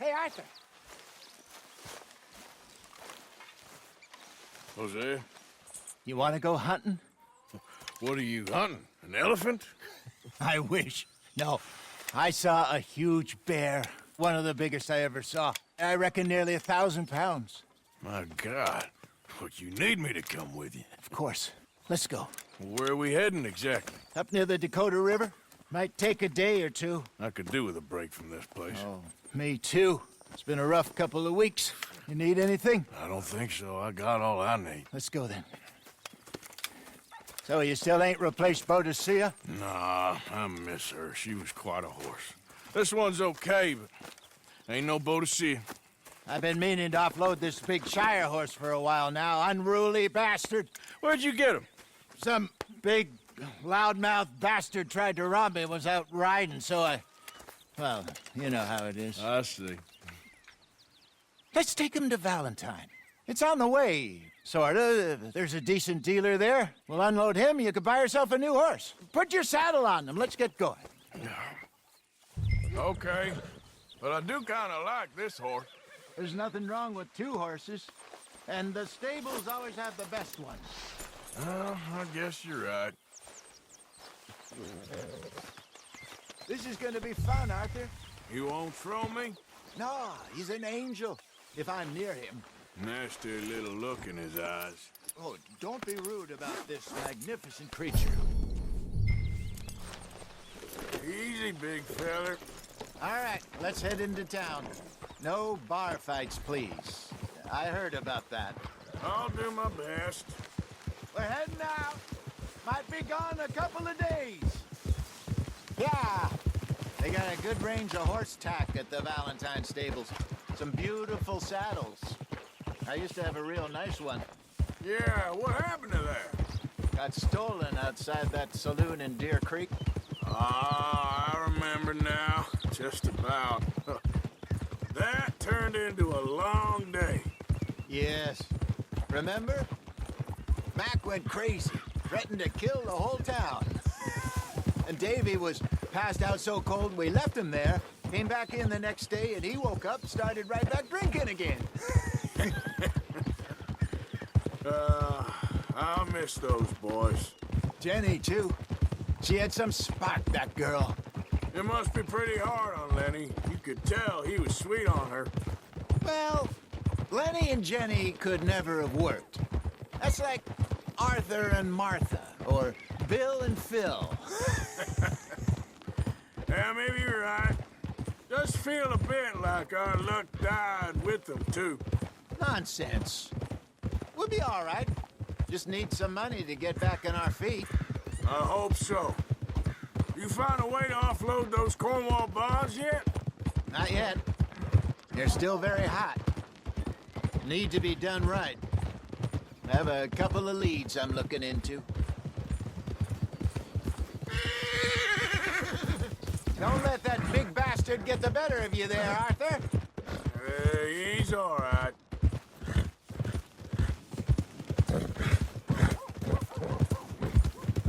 Hey, Arthur. Jose, You want to go hunting? what are you hunting? An elephant? I wish. No. I saw a huge bear. One of the biggest I ever saw. I reckon nearly 1,000 pounds. My God. But you need me to come with you. Of course. Let's go. Where are we heading exactly? Up near the Dakota River. Might take a day or two. I could do with a break from this place. Oh, me too. It's been a rough couple of weeks. You need anything? I don't think so. I got all I need. Let's go then. So you still ain't replaced Boadicea? Nah, I miss her. She was quite a horse. This one's okay, but ain't no Boadicea. I've been meaning to offload this big Shire horse for a while now. Unruly bastard. Where'd you get him? Some big, loudmouth bastard tried to rob me and was out riding, so I... Well, you know how it is. I see. Let's take him to Valentine. It's on the way, sorta. There's a decent dealer there. We'll unload him, you could buy yourself a new horse. Put your saddle on them, let's get going. Okay, but I do kind of like this horse. There's nothing wrong with two horses, and the stables always have the best ones. Well, I guess you're right. This is gonna be fun, Arthur. You won't throw me? No, he's an angel, if I'm near him. Nasty little look in his eyes. Oh, don't be rude about this magnificent creature. Easy, big feller. All right, let's head into town. No bar fights, please. I heard about that. I'll do my best. We're heading out. Might be gone a couple of days. Yeah. They got a good range of horse tack at the Valentine stables. Some beautiful saddles. I used to have a real nice one. Yeah, what happened to that? Got stolen outside that saloon in Deer Creek. Ah, I remember now. Just about. That turned into a long day. Yes. Remember? Mac went crazy, threatened to kill the whole town. And Davy was passed out so cold we left him there, came back in the next day, and he woke up, started right back drinking again. I'll miss those boys. Jenny, too. She had some spark, that girl. It must be pretty hard on Lenny. You could tell he was sweet on her. Well, Lenny and Jenny could never have worked. That's like Arthur and Martha, or Bill and Phil. Yeah, maybe you're right. Just feel a bit like our luck died with them, too. Nonsense. We'll be all right. Just need some money to get back on our feet. I hope so. You find a way to offload those Cornwall bonds yet? Not yet. They're still very hot. Need to be done right. I have a couple of leads I'm looking into. Don't let that big bastard get the better of you there, Arthur. He's all right.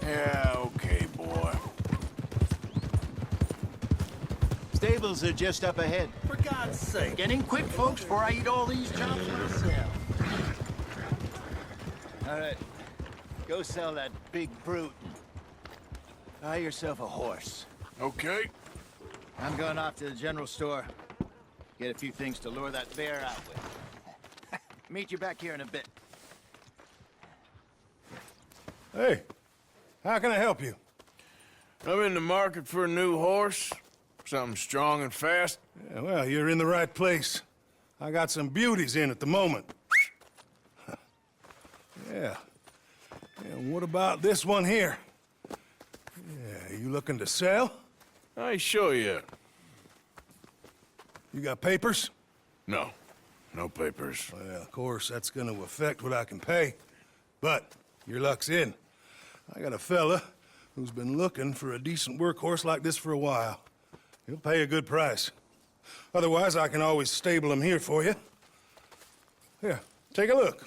Yeah, okay, boy. Stables are just up ahead. For God's sake, get in quick, folks, before I eat all these chops myself. All right. Go sell that big brute. Buy yourself a horse. Okay. I'm going off to the general store. Get a few things to lure that bear out with. Meet you back here in a bit. Hey, how can I help you? I'm in the market for a new horse. Something strong and fast. Yeah, well, you're in the right place. I got some beauties in at the moment. Yeah. And what about this one here? Yeah, you looking to sell? I ain't sure yet. You got papers? No. No papers. Well, of course, that's gonna affect what I can pay. But your luck's in. I got a fella who's been looking for a decent workhorse like this for a while. He'll pay a good price. Otherwise, I can always stable him here for you. Here, take a look.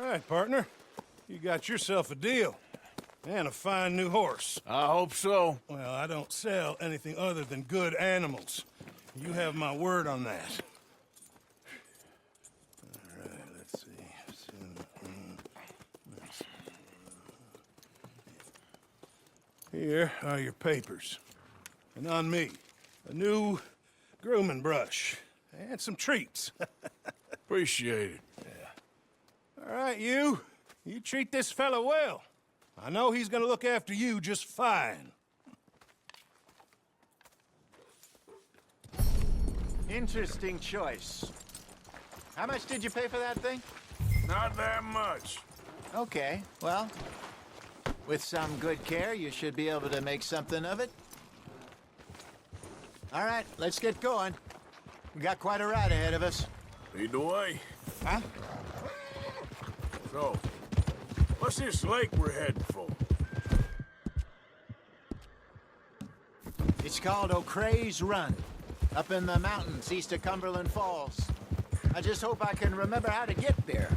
right, partner. You got yourself a deal. And a fine new horse. I hope so. Well, I don't sell anything other than good animals. You have my word on that. All right, let's see. Here are your papers. And on me, a new grooming brush. And some treats. Appreciate it. All right, you. You treat this fella well. I know he's gonna look after you just fine. Interesting choice. How much did you pay for that thing? Not that much. Okay, well, with some good care, you should be able to make something of it. All right, let's get going. We got quite a ride ahead of us. Lead the way. Huh? So, what's this lake we're heading for? It's called O'Creagh's Run, up in the mountains east of Cumberland Falls. I just hope I can remember how to get there.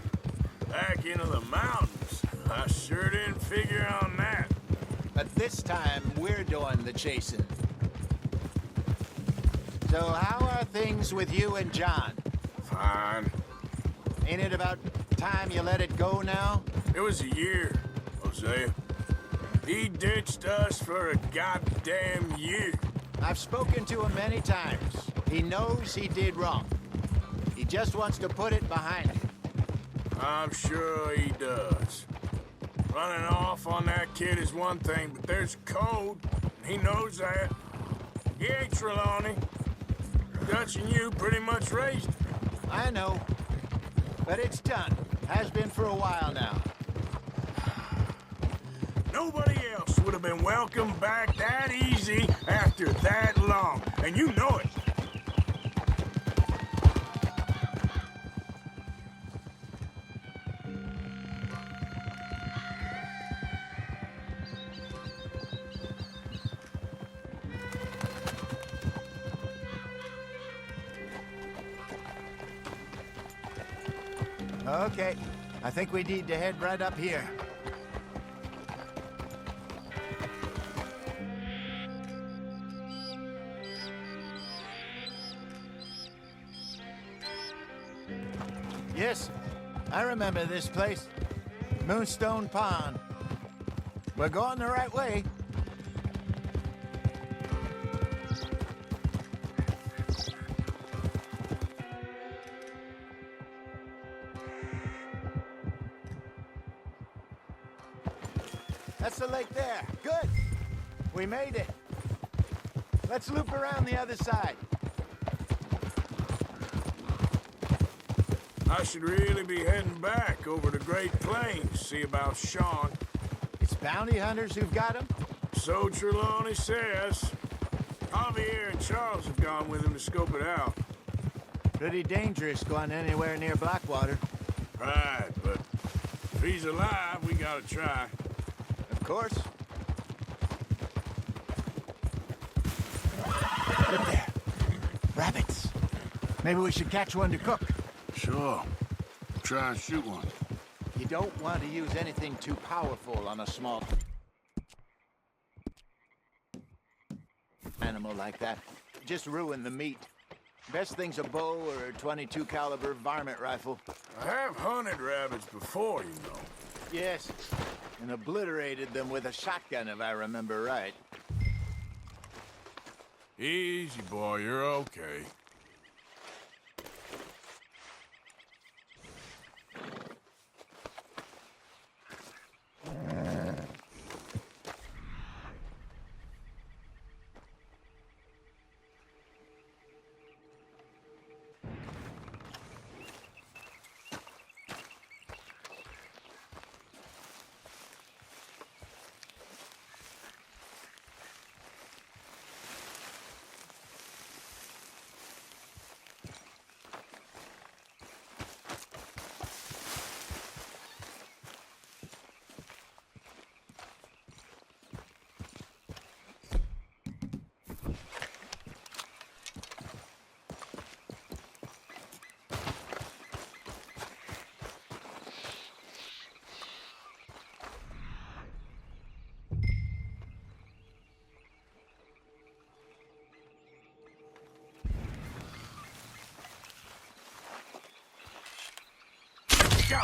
Back into the mountains? I sure didn't figure on that. But this time, we're doing the chasing. So how are things with you and John? Fine. Ain't it about time you let it go now? It was a year, Hosea. He ditched us for a goddamn year. I've spoken to him many times. He knows he did wrong. He just wants to put it behind him. I'm sure he does. Running off on that kid is one thing, but there's code. He knows that. He ain't Trelawney. Dutch and you pretty much raised him. I know. But it's done. Has been for a while now. Nobody else would have been welcomed back that easy after that long, and you know it. Okay. I think we need to head right up here. Yes, I remember this place. Moonstone Pond. We're going the right way. That's the lake there. Good. We made it. Let's loop around the other side. I should really be heading back over the Great Plains, see about Sean. It's bounty hunters who've got him? So Trelawney says. Javier and Charles have gone with him to scope it out. Pretty dangerous going anywhere near Blackwater. Right, but if he's alive, we gotta try. Of course. Look there. Rabbits. Maybe we should catch one to cook. Sure. Try and shoot one. You don't want to use anything too powerful on a small animal like that. Just ruin the meat. Best thing's a bow or a .22 caliber varmint rifle. I have hunted rabbits before, you know. Yes, and obliterated them with a shotgun, if I remember right. Easy, boy, you're okay. Go!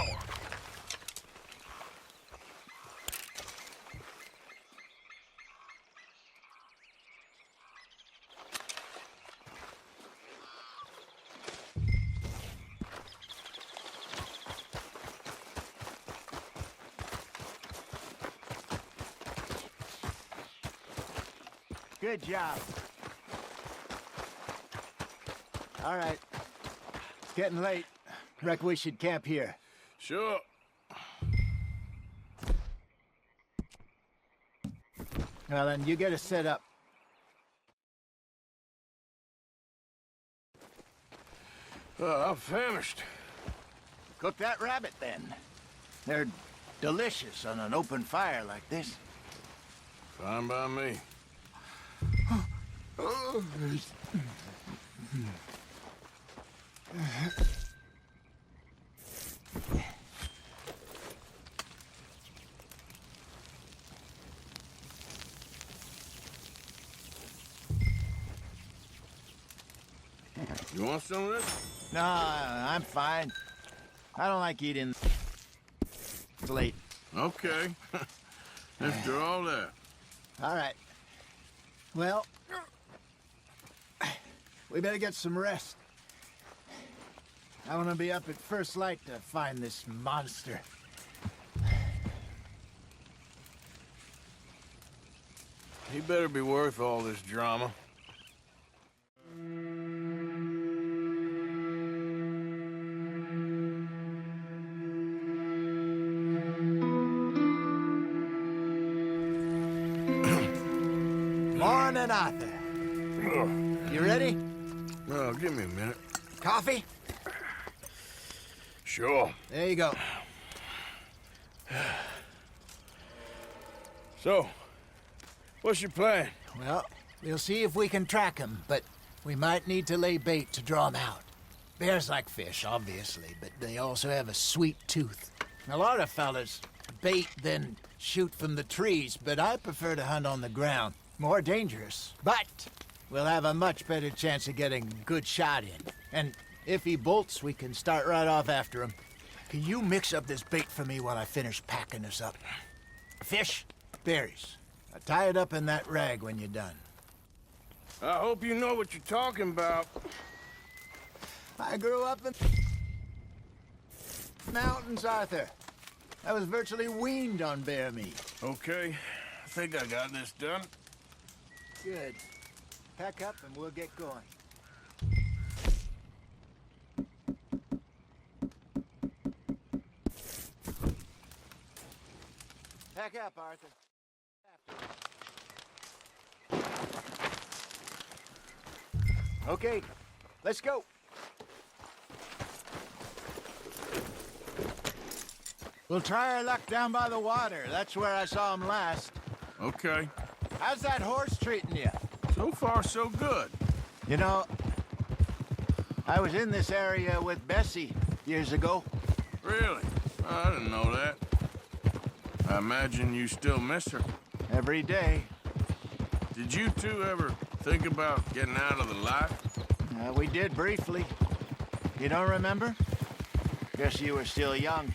Good job. All right. It's getting late. Reckon we should camp here. Sure. Well, then you get us set up. I'm famished. Cook that rabbit, then. They're delicious on an open fire like this. Fine by me. You want some of this? No, I'm fine. I don't like eating late. Okay. After all that. All right. Well, we better get some rest. I want to be up at first light to find this monster. He better be worth all this drama. Morning, Arthur. You ready? Well, give me a minute. Coffee? Sure. There you go. So, what's your plan? Well, we'll see if we can track him, but we might need to lay bait to draw him out. Bears like fish, obviously, but they also have a sweet tooth. A lot of fellas bait, then shoot from the trees, but I prefer to hunt on the ground. More dangerous, but we'll have a much better chance of getting a good shot in. And if he bolts, we can start right off after him. Can you mix up this bait for me while I finish packing this up? Fish, berries. I'll tie it up in that rag when you're done. I hope you know what you're talking about. I grew up in mountains, Arthur. I was virtually weaned on bear meat. Okay, I think I got this done. Good. Pack up and we'll get going. Pack up, Arthur. Okay, let's go. We'll try our luck down by the water. That's where I saw him last. Okay. How's that horse treating you? So far, so good. You know, I was in this area with Bessie years ago. Really? I didn't know that. I imagine you still miss her. Every day. Did you two ever think about getting out of the life? We did briefly. You don't remember? Guess you were still young.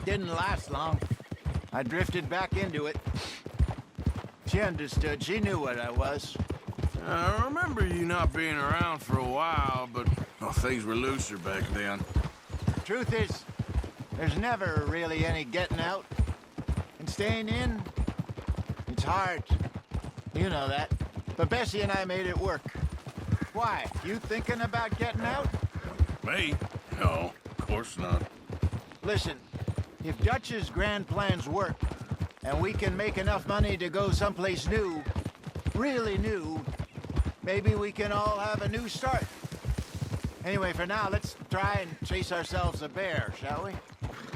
Didn't last long. I drifted back into it. She understood. She knew what I was. I remember you not being around for a while, but well, things were looser back then. Truth is, there's never really any getting out. And staying in, it's hard. You know that. But Bessie and I made it work. Why? You thinking about getting out? Me? No, of course not. Listen, if Dutch's grand plans work, and we can make enough money to go someplace new, really new, maybe we can all have a new start. Anyway, for now, let's try and chase ourselves a bear, shall we?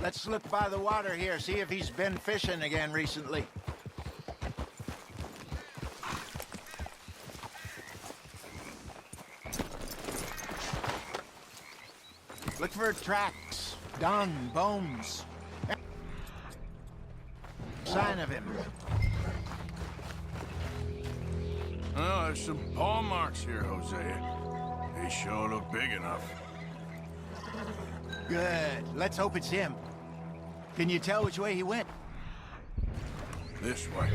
Let's look by the water here, see if he's been fishing again recently. Look for tracks, dung, bones. Sign of him. Well, there's some paw marks here, Hosea. They sure look big enough. Good. Let's hope it's him. Can you tell which way he went? This way.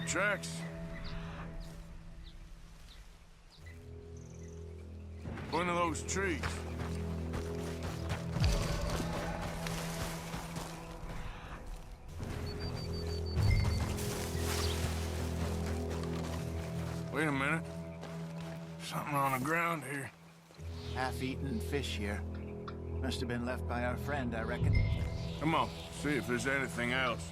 Tracks. One of those trees. Wait a minute. Something on the ground here. Half-eaten fish here. Must have been left by our friend, I reckon. Come on, see if there's anything else.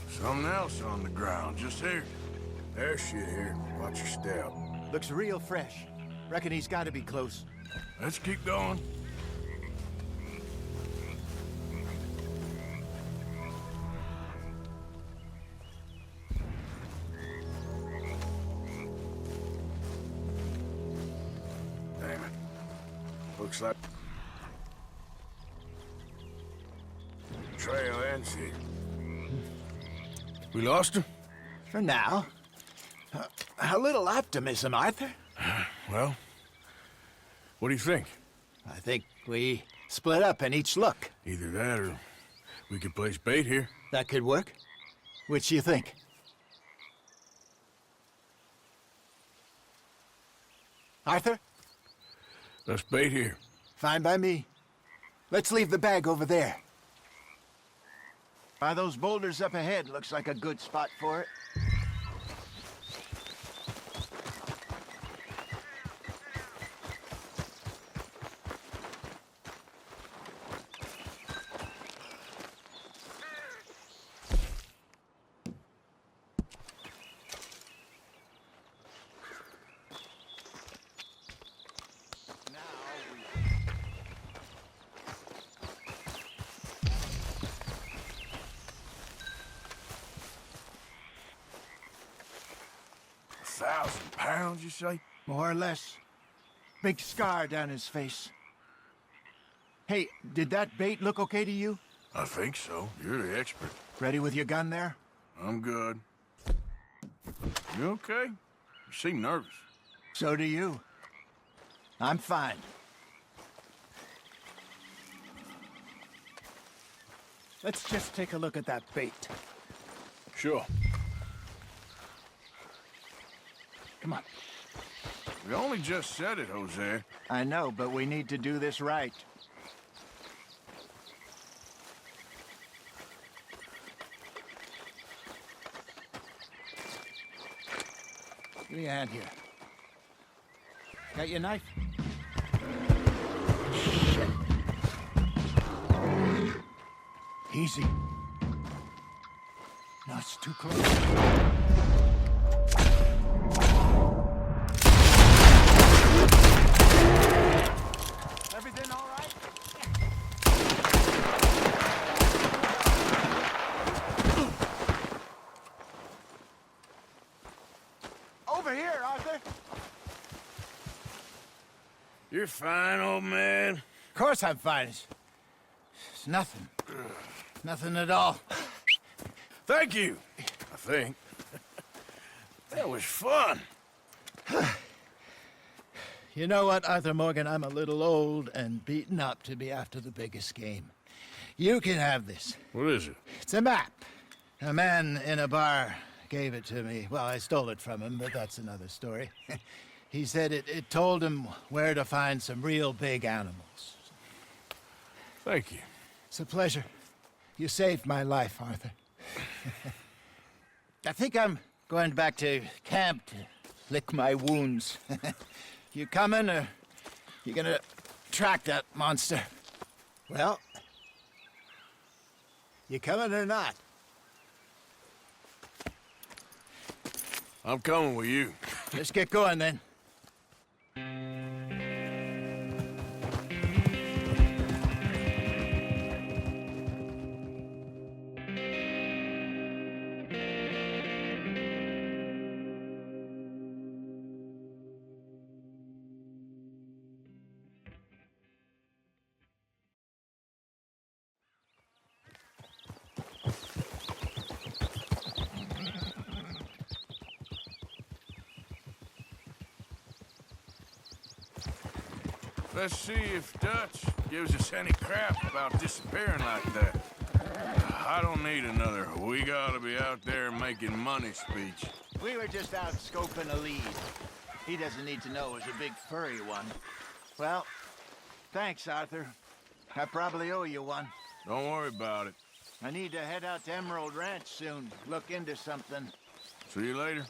Something else on the ground, just here. There's shit here. Watch your step. Looks real fresh. Reckon he's got to be close. Let's keep going. Damn it. Looks like trail ends here. We lost him? For now. A little optimism, Arthur. Well, what do you think? I think we split up and each look. Either that or we could place bait here. That could work. Which do you think? Arthur? Let's bait here. Fine by me. Let's leave the bag over there. By those boulders up ahead, looks like a good spot for it. £1,000, you say? More or less. Big scar down his face. Hey, did that bait look okay to you? I think so. You're the expert. Ready with your gun there? I'm good. You okay? You seem nervous. So do you. I'm fine. Let's just take a look at that bait. Sure. Come on. We only just said it, Jose. I know, but we need to do this right. Give me a hand here. Got your knife? Shit. Easy. No, it's too close. Everything all right? Over here, Arthur. You're fine, old man. Of course I'm fine. It's nothing. Nothing at all. Thank you, I think. That was fun. You know what, Arthur Morgan? I'm a little old and beaten up to be after the biggest game. You can have this. What is it? It's a map. A man in a bar gave it to me. Well, I stole it from him, but that's another story. He said it told him where to find some real big animals. Thank you. It's a pleasure. You saved my life, Arthur. I think I'm going back to camp to lick my wounds. You coming, or you gonna track that monster? Well, you coming or not? I'm coming with you. Let's get going, then. Let's see if Dutch gives us any crap about disappearing like that. I don't need another "we gotta be out there making money" speech. We were just out scoping a lead. He doesn't need to know it was a big furry one. Well, thanks, Arthur. I probably owe you one. Don't worry about it. I need to head out to Emerald Ranch soon. Look into something. See you later.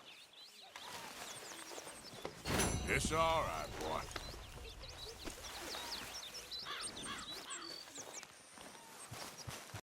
It's all right, boy.